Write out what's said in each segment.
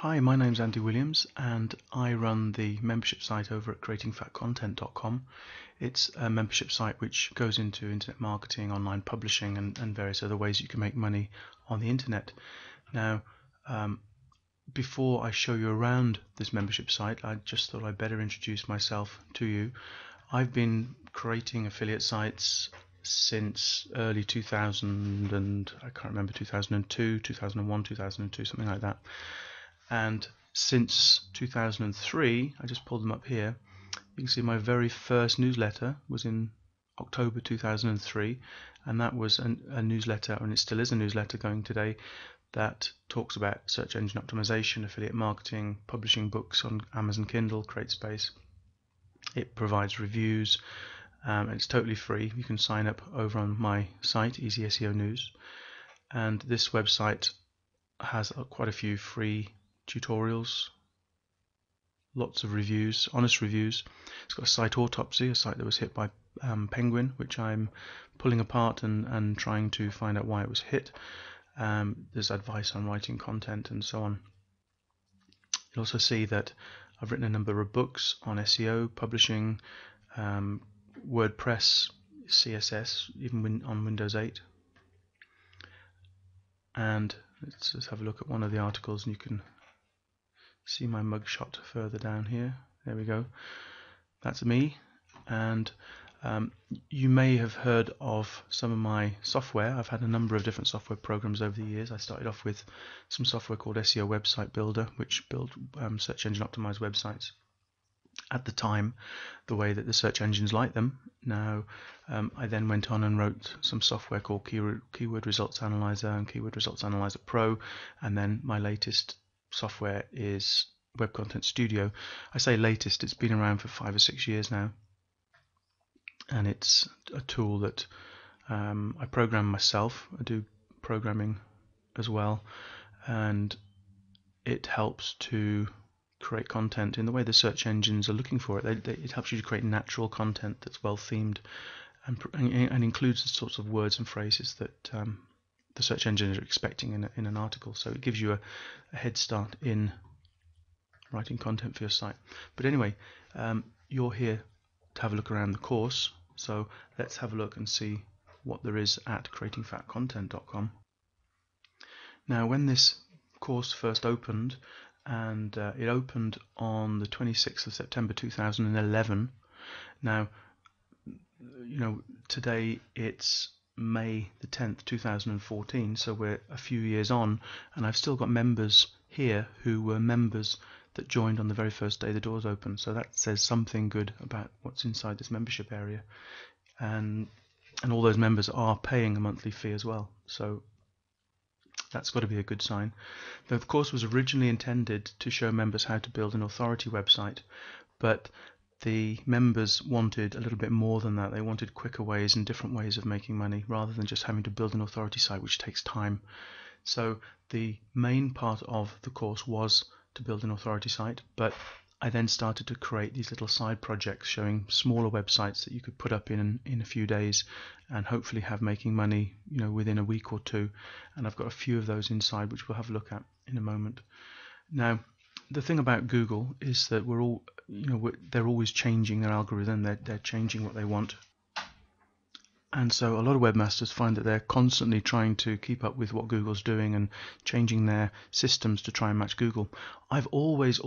Hi, my name's Andy Williams and I run the membership site over at creatingfatcontent.com. It's a membership site which goes into internet marketing, online publishing and various other ways you can make money on the internet. Now, before I show you around this membership site, I just thought I'd better introduce myself to you. I've been creating affiliate sites since early 2000 and I can't remember, 2002, 2001, 2002, something like that. And since 2003, I just pulled them up here, you can see my very first newsletter was in October 2003, and that was a newsletter, and it still is a newsletter going today, that talks about search engine optimization, affiliate marketing, publishing books on Amazon Kindle, CreateSpace. It provides reviews, and it's totally free. You can sign up over on my site, Easy SEO News, and this website has quite a few free tutorials, lots of reviews, honest reviews. It's got a site autopsy, a site that was hit by Penguin, which I'm pulling apart and trying to find out why it was hit. There's advice on writing content and so on. You'll also see that I've written a number of books on SEO, publishing, WordPress, CSS, even on Windows 8. And let's just have a look at one of the articles and you can see my mugshot further down here. There we go. That's me. And you may have heard of some of my software. I've had a number of different software programs over the years. I started off with some software called SEO Website Builder, which built search engine optimized websites. At the time, the way that the search engines like them. Now, I then went on and wrote some software called Keyword Results Analyzer and Keyword Results Analyzer Pro, and then my latest software is Web Content Studio. I say latest, it's been around for 5 or 6 years now, and it's a tool that I program myself. I do programming as well, and it helps to create content in the way the search engines are looking for it. It helps you to create natural content that's well themed and includes the sorts of words and phrases that the search engines are expecting in an article. So it gives you a head start in writing content for your site. But anyway, you're here to have a look around the course, so let's have a look and see what there is at creatingfatcontent.com. Now, when this course first opened, and it opened on the 26th of September 2011. Now, today it's May the 10th 2014, so we're a few years on, and I've still got members here who were members that joined on the very first day the doors opened. So that says something good about what's inside this membership area, and all those members are paying a monthly fee as well, so that's got to be a good sign. The course was originally intended to show members how to build an authority website, but the members wanted a little bit more than that. They wanted quicker ways and different ways of making money rather than just having to build an authority site, which takes time. So the main part of the course was to build an authority site, but I then started to create these little side projects showing smaller websites that you could put up in a few days and hopefully have making money, within a week or two. And I've got a few of those inside, which we'll have a look at in a moment. Now, the thing about Google is that they're always changing their algorithm. They're changing what they want. And so a lot of webmasters find that they're constantly trying to keep up with what Google's doing and changing their systems to try and match Google. I've always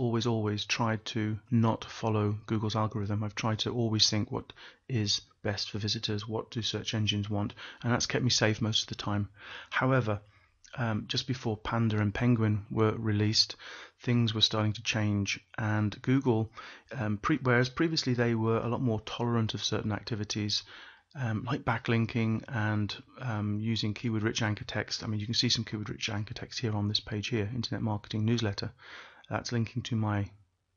tried to not follow Google's algorithm. I've tried to always think what is best for visitors, what do search engines want, and that's kept me safe most of the time. However, just before Panda and Penguin were released, things were starting to change, and Google, whereas previously they were a lot more tolerant of certain activities, like backlinking and using keyword-rich anchor text. I mean, you can see some keyword-rich anchor text here on this page here, Internet Marketing Newsletter. That's linking to my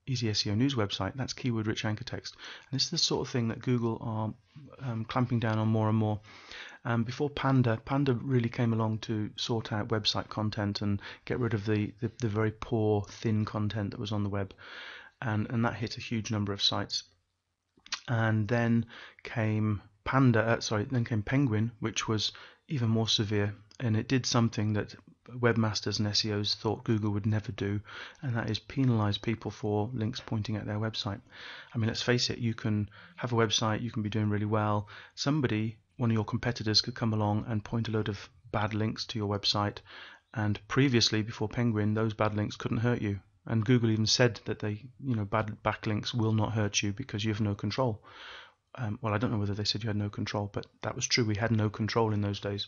Easy SEO News website. That's keyword-rich anchor text. And this is the sort of thing that Google are clamping down on more and more. Before Panda really came along to sort out website content and get rid of the very poor, thin content that was on the web. And that hit a huge number of sites. And then came Penguin, which was even more severe, and it did something that webmasters and SEOs thought Google would never do, and that is penalize people for links pointing at their website. I mean, let's face it, you can have a website, you can be doing really well. Somebody, one of your competitors, could come along and point a load of bad links to your website, and previously, before Penguin, those bad links couldn't hurt you. And Google even said that bad backlinks will not hurt you because you have no control. Well, I don't know whether they said you had no control, but that was true. We had no control in those days.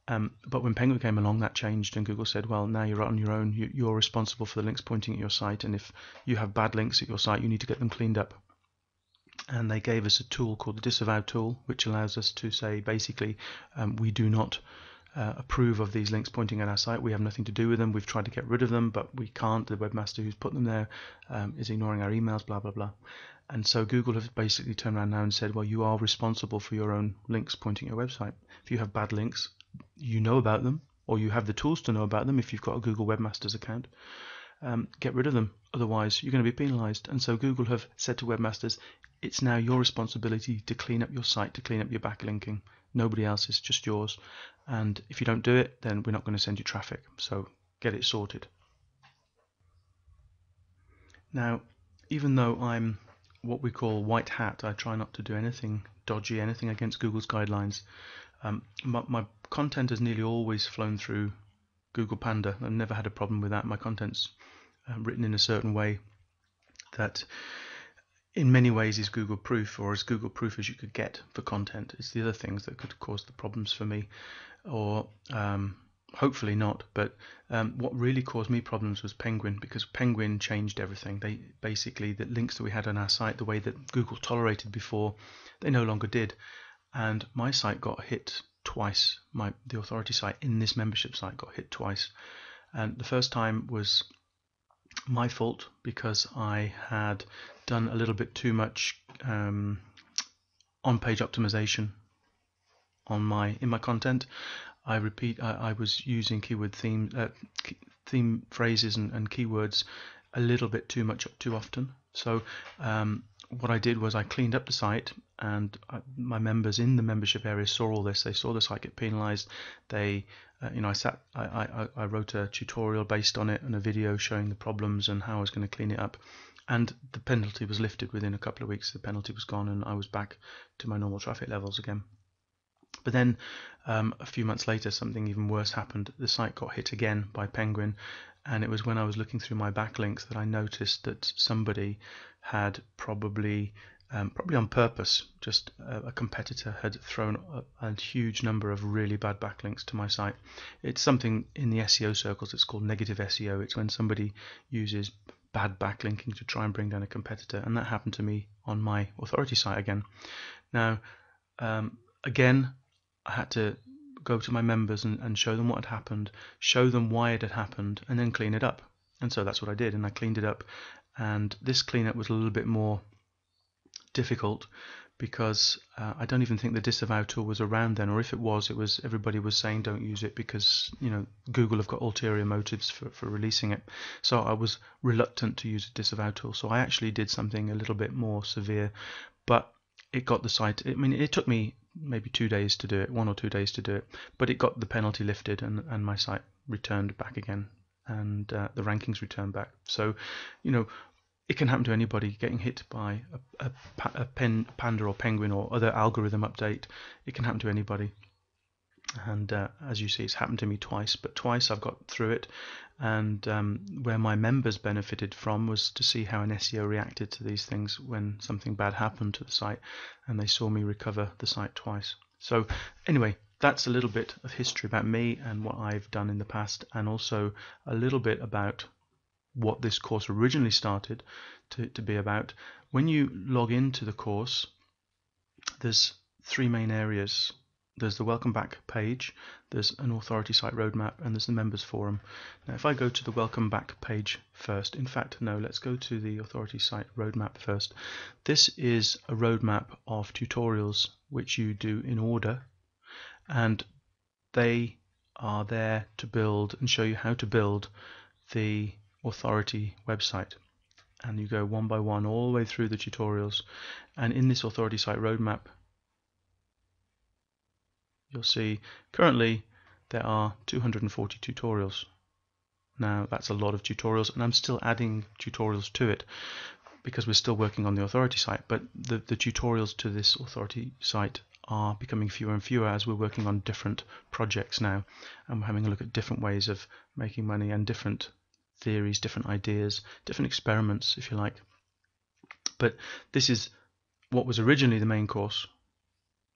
But when Penguin came along, that changed, and Google said, well, now you're on your own. You're responsible for the links pointing at your site, and if you have bad links at your site, you need to get them cleaned up. And they gave us a tool called the Disavow tool, which allows us to say, basically, we do not approve of these links pointing at our site. We have nothing to do with them. We've tried to get rid of them, but we can't. The webmaster who's put them there is ignoring our emails, blah, blah, blah. And so Google has basically turned around now and said, well, you are responsible for your own links pointing at your website. If you have bad links, you know about them, or you have the tools to know about them if you've got a Google Webmasters account. Get rid of them, otherwise you're going to be penalized. And so Google have said to webmasters, it's now your responsibility to clean up your site, to clean up your backlinking. Nobody else, is just yours. And if you don't do it, then we're not going to send you traffic. So get it sorted. Now, even though I'm what we call white hat, I try not to do anything dodgy, anything against Google's guidelines. My content has nearly always flown through Google Panda. I've never had a problem with that. My content's written in a certain way that in many ways is Google proof, or as Google proof as you could get for content. It's the other things that could cause the problems for me, or hopefully not. But what really caused me problems was Penguin, because Penguin changed everything. They basically, the links that we had on our site, the way that Google tolerated before, they no longer did. And my site got hit twice. The authority site in this membership site got hit twice. And the first time was my fault because I had done a little bit too much on-page optimization in my content. I was using keyword theme phrases and keywords a little bit too much too often. So what I did was I cleaned up the site, and my members in the membership area saw all this. They saw the site get penalized. They, I wrote a tutorial based on it and a video showing the problems and how I was going to clean it up. And the penalty was lifted within a couple of weeks. The penalty was gone, and I was back to my normal traffic levels again. But then a few months later, something even worse happened. The site got hit again by Penguin, and it was when I was looking through my backlinks that I noticed that somebody had probably on purpose, just a competitor had thrown a huge number of really bad backlinks to my site. It's something in the SEO circles, it's called negative SEO. It's when somebody uses bad backlinking to try and bring down a competitor, and that happened to me on my authority site again. Now, again, I had to go to my members and show them what had happened, show them why it had happened, and then clean it up. And so that's what I did, and I cleaned it up. And this cleanup was a little bit more difficult because I don't even think the Disavow tool was around then, or if it was everybody was saying don't use it because Google have got ulterior motives for releasing it. So I was reluctant to use a Disavow tool. So I actually did something a little bit more severe, but it got the site. I mean, it took me maybe 2 days to do it, 1 or 2 days to do it, but it got the penalty lifted and my site returned back again, and the rankings returned back. So, it can happen to anybody getting hit by a Panda or Penguin or other algorithm update. It can happen to anybody. And as you see, it's happened to me twice, but twice I've got through it. And where my members benefited from was to see how an SEO reacted to these things when something bad happened to the site, and they saw me recover the site twice. So anyway, that's a little bit of history about me and what I've done in the past, and also a little bit about what this course originally started to be about. When you log into the course, there's 3 main areas. There's the welcome back page, there's an authority site roadmap, and there's the members forum. Now if I go to the welcome back page first, in fact no, let's go to the authority site roadmap first. This is a roadmap of tutorials which you do in order, and they are there to build and show you how to build the authority website. And you go one by one all the way through the tutorials, and in this authority site roadmap you'll see currently there are 240 tutorials. Now that's a lot of tutorials, and I'm still adding tutorials to it because we're still working on the authority site, but the tutorials to this authority site are becoming fewer and fewer as we're working on different projects now, and we're having a look at different ways of making money and different theories, different ideas, different experiments, if you like. But this is what was originally the main course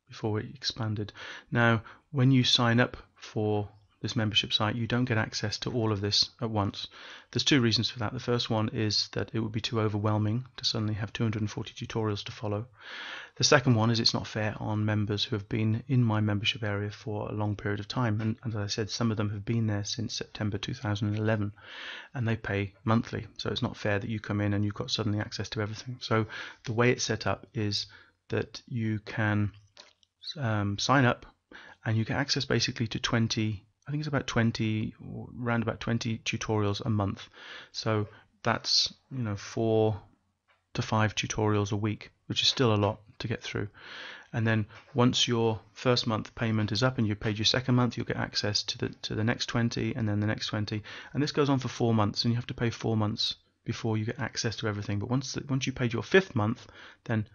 before we expanded. Now, when you sign up for this membership site, you don't get access to all of this at once. There's two reasons for that. The first one is that it would be too overwhelming to suddenly have 240 tutorials to follow. The second one is it's not fair on members who have been in my membership area for a long period of time. And as I said, some of them have been there since September 2011 and they pay monthly. So it's not fair that you come in and you've got suddenly access to everything. So the way it's set up is that you can sign up and you get access basically to 20, I think it's about 20, or around about 20 tutorials a month. So that's 4 to 5 tutorials a week, which is still a lot to get through. And then once your first month payment is up and you've paid your second month, you'll get access to the next 20 and then the next 20. And this goes on for 4 months, and you have to pay 4 months before you get access to everything. But once you paid your 5th month, then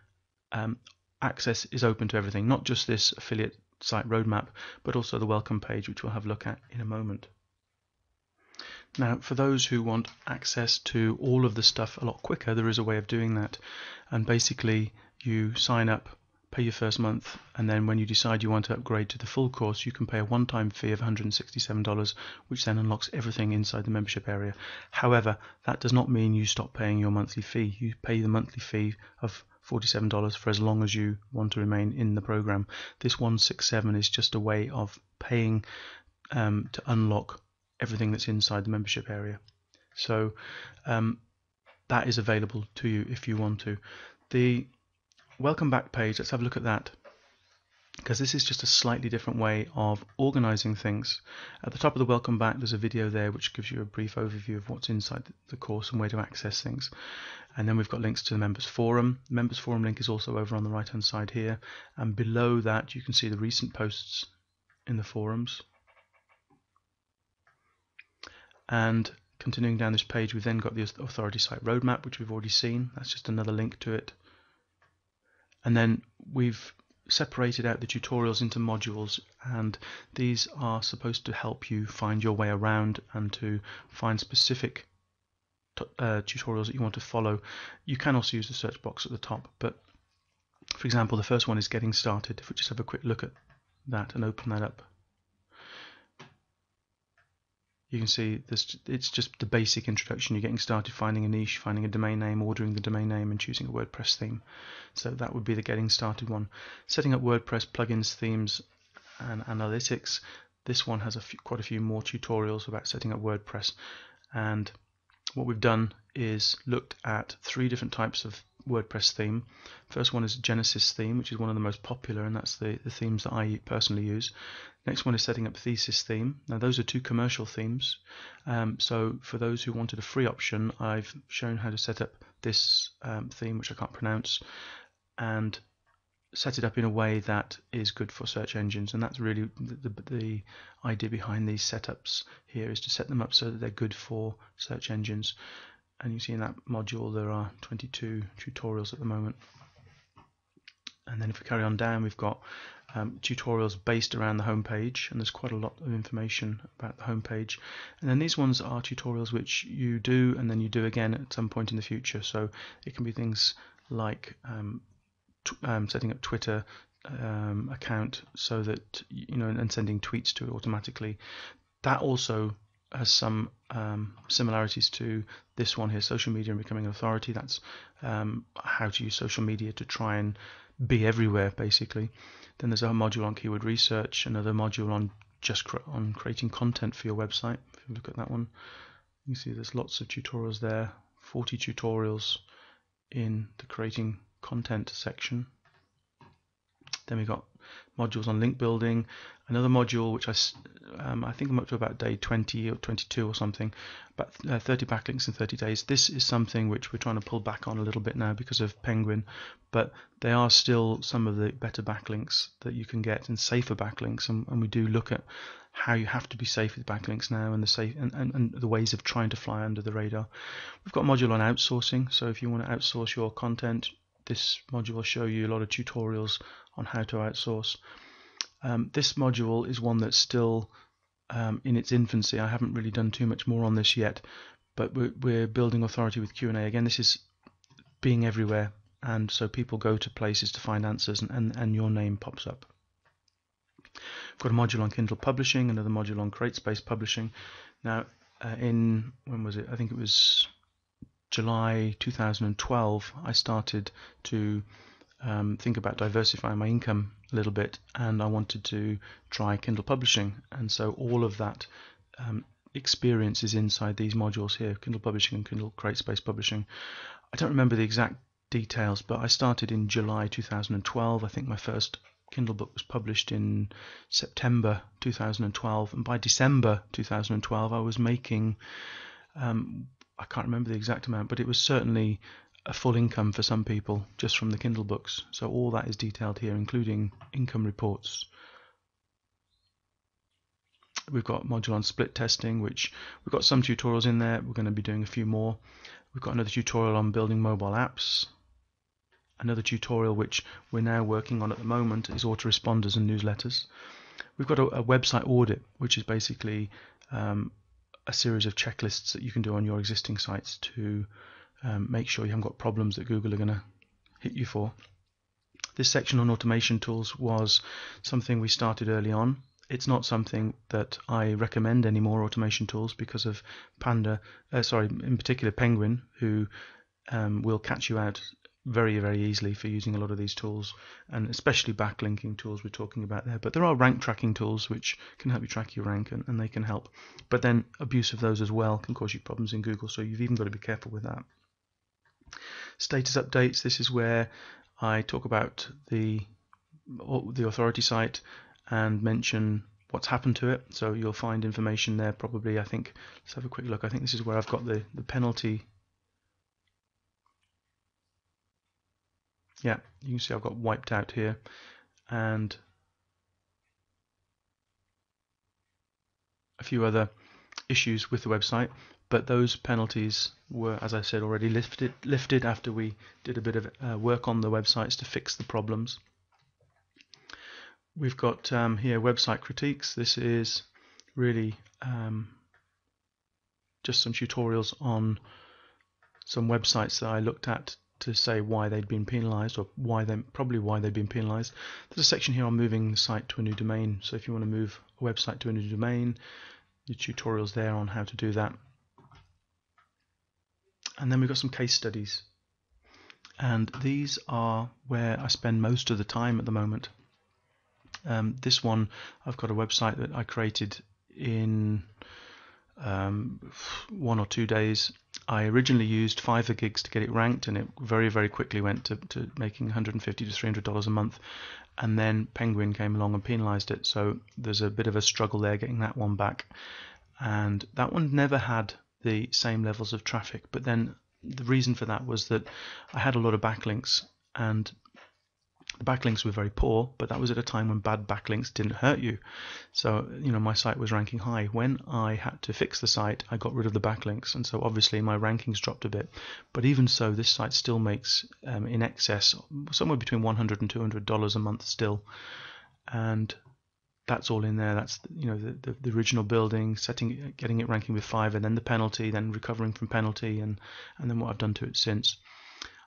access is open to everything, not just this affiliate site roadmap, but also the welcome page, which we'll have a look at in a moment. Now, for those who want access to all of the stuff a lot quicker, there is a way of doing that. And basically, you sign up, pay your first month, and then when you decide you want to upgrade to the full course, you can pay a one-time fee of $167, which then unlocks everything inside the membership area. However, that does not mean you stop paying your monthly fee. You pay the monthly fee of $47 for as long as you want to remain in the program. This 167 is just a way of paying to unlock everything that's inside the membership area. So that is available to you if you want to. The welcome back page, let's have a look at that, because this is just a slightly different way of organizing things. At the top of the welcome back, there's a video there which gives you a brief overview of what's inside the course and where to access things. And then we've got links to the members forum. The members forum link is also over on the right hand side here, and below that you can see the recent posts in the forums. And continuing down this page, we've then got the authority site roadmap, which we've already seen. That's just another link to it. And then we've separated out the tutorials into modules, and these are supposed to help you find your way around and to find specific tutorials that you want to follow. You can also use the search box at the top, but for example, the first one is getting started. If we just have a quick look at that and open that up, you can see it's just the basic introduction. You're getting started, finding a niche, finding a domain name, ordering the domain name, and choosing a WordPress theme. So that would be the getting started one. Setting up WordPress plugins, themes, and analytics. This one has quite a few more tutorials about setting up WordPress. And what we've done is looked at 3 different types of WordPress theme. First one is Genesis theme, which is one of the most popular, and that's the themes that I personally use. Next one is setting up Thesis theme. Now those are 2 commercial themes. So for those who wanted a free option, I've shown how to set up this theme, which I can't pronounce, and set it up in a way that is good for search engines. And that's really the idea behind these setups here, is to set them up so that they're good for search engines. And you see in that module there are 22 tutorials at the moment. And then if we carry on down, we've got tutorials based around the home page, and there's quite a lot of information about the home page. And then these ones are tutorials which you do and then you do again at some point in the future. So it can be things like setting up Twitter account so that and sending tweets to it automatically. That also has some similarities to this one here, social media and becoming an authority. That's how to use social media to try and be everywhere, basically. Then there's a module on keyword research, another module on on creating content for your website. If you look at that one, you see there's lots of tutorials there, 40 tutorials in the creating content section. Then we've got modules on link building, another module which I think I'm up to about day 20 or 22 or something, about 30 backlinks in 30 days. This is something which we're trying to pull back on a little bit now because of Penguin, but they are still some of the better backlinks that you can get, and safer backlinks, and we do look at how you have to be safe with backlinks now, and the safe and the ways of trying to fly under the radar. We've got a module on outsourcing, so if you want to outsource your content, this module will show you a lot of tutorials on how to outsource. This module is one that's still in its infancy. I haven't really done too much more on this yet, but we're building authority with Q&A. Again, this is being everywhere, and so people go to places to find answers, and your name pops up. I've got a module on Kindle publishing, another module on CreateSpace publishing. Now, when was it? I think it was July 2012. I started to think about diversifying my income a little bit, and I wanted to try Kindle publishing, and so all of that experience is inside these modules here: Kindle publishing and Kindle CreateSpace publishing. I don't remember the exact details, but I started in July 2012. I think my first Kindle book was published in September 2012, and by December 2012 I was making, I can't remember the exact amount, but it was certainly a full income for some people just from the Kindle books. So all that is detailed here, including income reports. We've got a module on split testing, which we've got some tutorials in there. We're going to be doing a few more. We've got another tutorial on building mobile apps. Another tutorial which we're now working on at the moment is autoresponders and newsletters. We've got a website audit, which is basically a series of checklists that you can do on your existing sites to make sure you haven't got problems that Google are going to hit you for. This section on automation tools was something we started early on. It's not something that I recommend anymore, automation tools, because of in particular Penguin, who will catch you out very, very easily for using a lot of these tools, and especially backlinking tools we're talking about there. But there are rank tracking tools which can help you track your rank, and they can help. But then abuse of those as well can cause you problems in Google, so you've even got to be careful with that. Status updates. This is where I talk about the authority site and mention what's happened to it. So you'll find information there probably. I think, let's have a quick look. I think this is where I've got the penalty. Yeah, you can see I've got wiped out here, and a few other issues with the website, but those penalties were, as I said, already lifted after we did a bit of work on the websites to fix the problems. We've got here website critiques. This is really just some tutorials on some websites that I looked at to say why they'd been penalized, or probably why they'd been penalized. There's a section here on moving the site to a new domain. So if you want to move a website to a new domain, the tutorials there on how to do that. And then we've got some case studies, and these are where I spend most of the time at the moment. This one, I've got a website that I created in 1 or 2 days. I originally used Fiverr gigs to get it ranked, and it very, very quickly went to making $150 to $300 a month, and then Penguin came along and penalized it, so there's a bit of a struggle there getting that one back. And that one never had the same levels of traffic, but then the reason for that was that I had a lot of backlinks, and the backlinks were very poor, but that was at a time when bad backlinks didn't hurt you. So, my site was ranking high. When I had to fix the site, I got rid of the backlinks, and so obviously my rankings dropped a bit. But even so, this site still makes in excess, somewhere between $100 and $200 a month still, and that's all in there. That's the original building, getting it ranking with Fiverr, then the penalty, then recovering from penalty, and then what I've done to it since.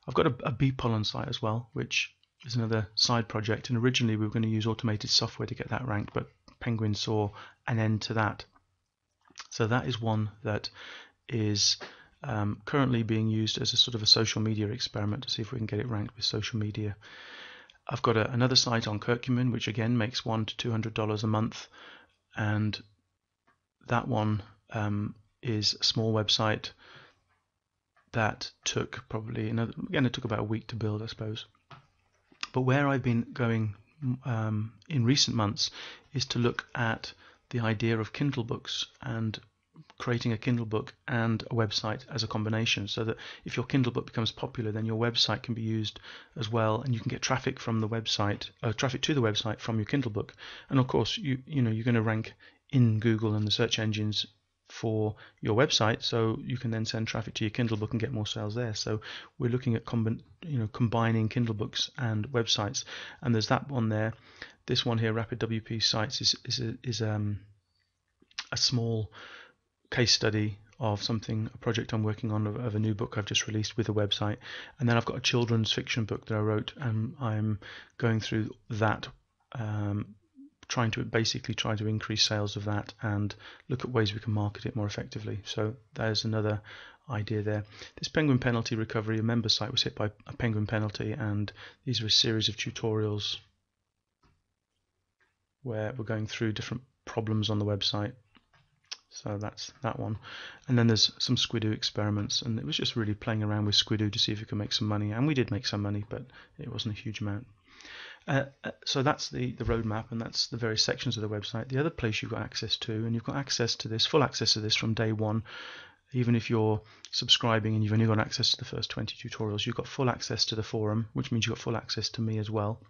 I've got a bPollen site as well, which is another side project, and originally we were going to use automated software to get that ranked, but Penguin saw an end to that. So that is one that is currently being used as a sort of a social media experiment to see if we can get it ranked with social media. I've got another site on Curcumin, which again makes $100 to $200 a month, and that one is a small website that took probably it took about a week to build, I suppose. But where I've been going in recent months is to look at the idea of Kindle books and creating a Kindle book and a website as a combination, so that if your Kindle book becomes popular, then your website can be used as well, and you can get traffic from the website, traffic to the website from your Kindle book. And of course, you know you're going to rank in Google and the search engines for your website, so you can then send traffic to your Kindle book and get more sales there. So we're looking at combining Kindle books and websites, and there's that one there. This one here, Rapid WP Sites, is a small case study of a project I'm working on of a new book I've just released with a website. And then I've got a children's fiction book that I wrote, and I'm going through that, trying to increase sales of that and look at ways we can market it more effectively. So there's another idea there. This penguin penalty recovery, a member site was hit by a penguin penalty, and these are a series of tutorials where we're going through different problems on the website. So that's that one. And then there's some Squidoo experiments, and it was just really playing around with Squidoo to see if we could make some money, and we did make some money, but it wasn't a huge amount. So that's the roadmap, and that's the various sections of the website. The other place you've got access to, and you've got access to this, full access to this from day one, even if you're subscribing and you've only got access to the first 20 tutorials, you've got full access to the forum, which means you've got full access to me as well.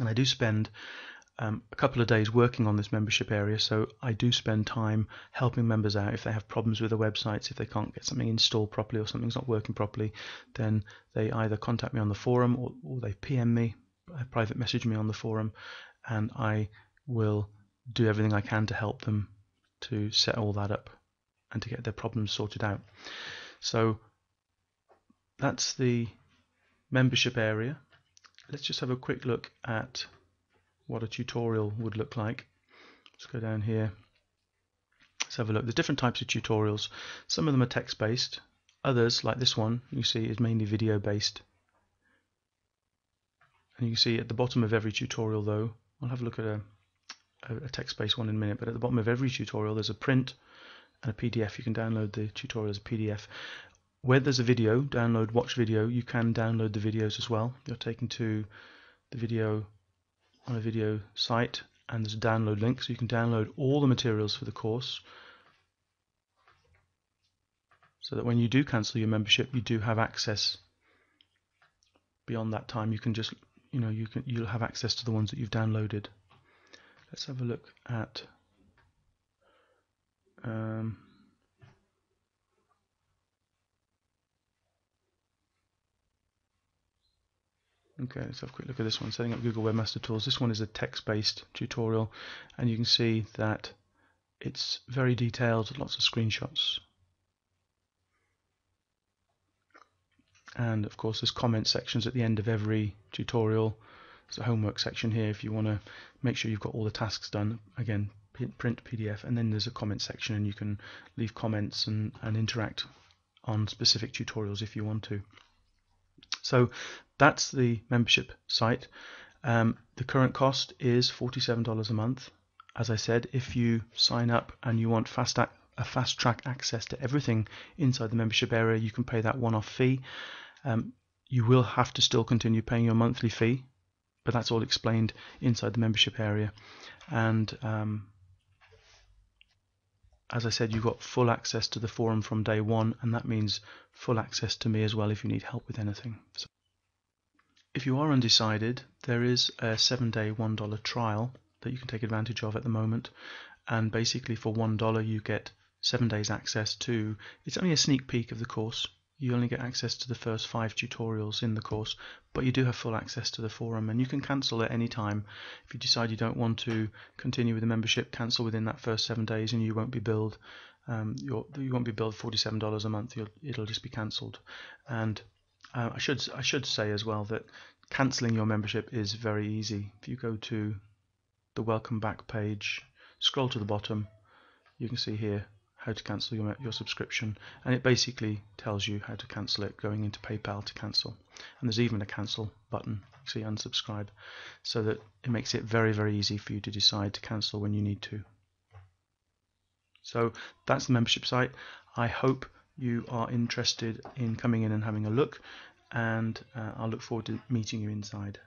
And I do spend a couple of days working on this membership area, so I do spend time helping members out if they have problems with their websites, if they can't get something installed properly or something's not working properly, then they either contact me on the forum or they PM me, private message me on the forum, and I will do everything I can to help them to set all that up and to get their problems sorted out. So that's the membership area. Let's just have a quick look at what a tutorial would look like. Let's go down here. Let's have a look. There's different types of tutorials. Some of them are text-based. Others, like this one, you see is mainly video-based. And you can see at the bottom of every tutorial, though, I'll have a look at a text-based one in a minute, but at the bottom of every tutorial there's a print and a PDF. You can download the tutorial as a PDF. Where there's a video, download watch video, you can download the videos as well. You're taken to the video on a video site, and there's a download link, so you can download all the materials for the course, so that when you do cancel your membership, you do have access. Beyond that time, you can just, you'll have access to the ones that you've downloaded. Let's have a look at okay, let's have a quick look at this one, setting up Google Webmaster Tools. This one is a text-based tutorial, and you can see that it's very detailed, lots of screenshots. And of course there's comment sections at the end of every tutorial. There's a homework section here if you want to make sure you've got all the tasks done. Again, print PDF, and then there's a comment section, and you can leave comments and interact on specific tutorials if you want to. So that's the membership site. The current cost is $47 a month. As I said, if you sign up and you want fast track access to everything inside the membership area, you can pay that one-off fee. You will have to still continue paying your monthly fee, but that's all explained inside the membership area. And as I said, you've got full access to the forum from day one, and that means full access to me as well if you need help with anything. So if you are undecided, there is a 7-day $1 trial that you can take advantage of at the moment, and basically for $1 you get 7 days access to, it's only a sneak peek of the course. You only get access to the first 5 tutorials in the course, but you do have full access to the forum, and you can cancel at any time. If you decide you don't want to continue with the membership, cancel within that first 7 days and you won't be billed you won't be billed $47 a month. It'll just be cancelled. And I should say as well that cancelling your membership is very easy. If you go to the welcome back page, scroll to the bottom, you can see here how to cancel your subscription, and it basically tells you how to cancel it, going into PayPal to cancel. And there's even a cancel button, you see unsubscribe, so that it makes it very, very easy for you to decide to cancel when you need to. So that's the membership site. I hope you are interested in coming in and having a look, and I'll look forward to meeting you inside.